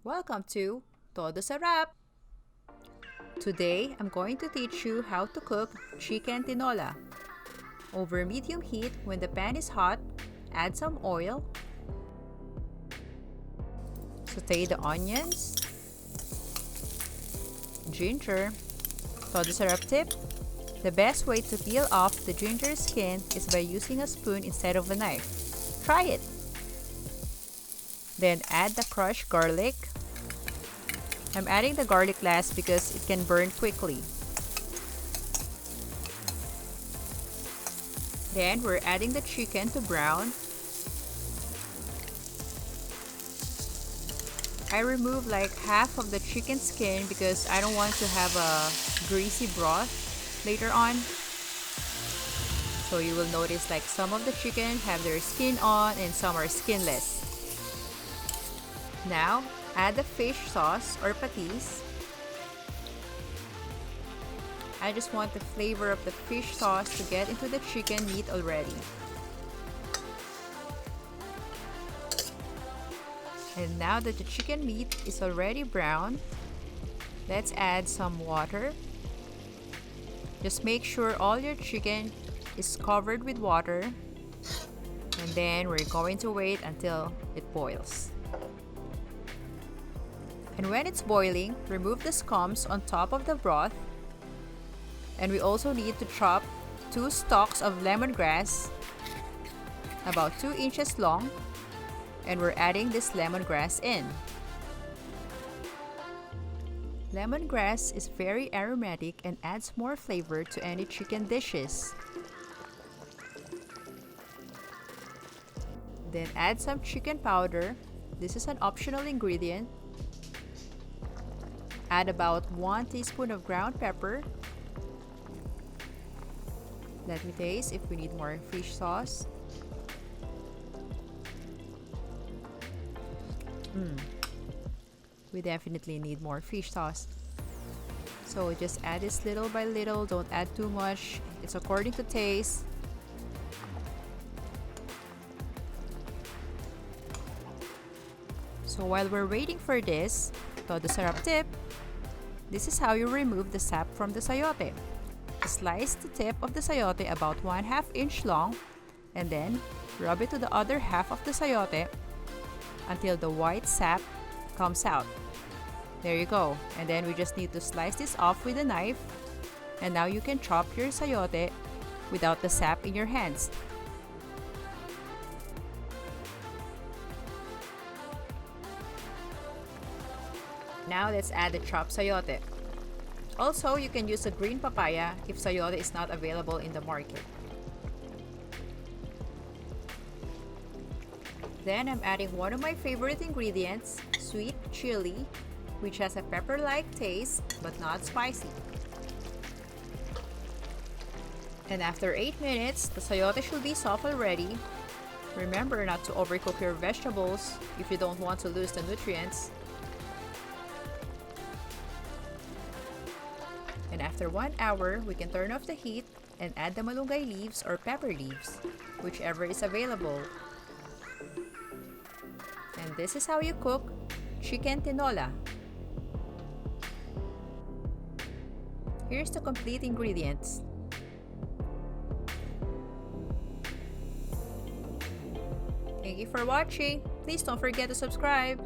Welcome to Todo Sarap! Today, I'm going to teach you how to cook chicken tinola. Over medium heat, when the pan is hot, add some oil. Saute the onions, ginger. Todo Sarap tip: the best way to peel off the ginger skin is by using a spoon instead of a knife. Try it! Then add the crushed garlic. I'm adding the garlic last because it can burn quickly. Then we're adding the chicken to brown. I remove like half of the chicken skin because I don't want to have a greasy broth later on. So you will notice like some of the chicken have their skin on and some are skinless. Now, add the fish sauce or patis. I just want the flavor of the fish sauce to get into the chicken meat already. And now that the chicken meat is already brown, let's add some water. Just make sure all your chicken is covered with water. And then we're going to wait until it boils. And when it's boiling, remove the scums on top of the broth. And we also need to chop 2 stalks of lemongrass, about 2 inches long. And we're adding this lemongrass in. Lemongrass is very aromatic and adds more flavor to any chicken dishes. Then add some chicken powder. This is an optional ingredient. Add about 1 teaspoon of ground pepper. Let me taste if we need more fish sauce. We definitely need more fish sauce. So just add this little by little. Don't add too much. It's according to taste. So while we're waiting for this, Todo Sarap tip, this is how you remove the sap from the sayote. Slice the tip of the sayote about 1/2 inch long and then rub it to the other half of the sayote until the white sap comes out. There you go. And then we just need to slice this off with a knife. And now you can chop your sayote without the sap in your hands. Now let's add the chopped sayote. Also, you can use a green papaya if sayote is not available in the market. Then I'm adding one of my favorite ingredients, sweet chili, which has a pepper-like taste but not spicy. And after 8 minutes, the sayote should be soft already. Remember not to overcook your vegetables if you don't want to lose the nutrients. And after 1 hour, we can turn off the heat and add the malunggay leaves or pepper leaves, whichever is available. And this is how you cook chicken tinola. Here's the complete ingredients. Thank you for watching. Please don't forget to subscribe.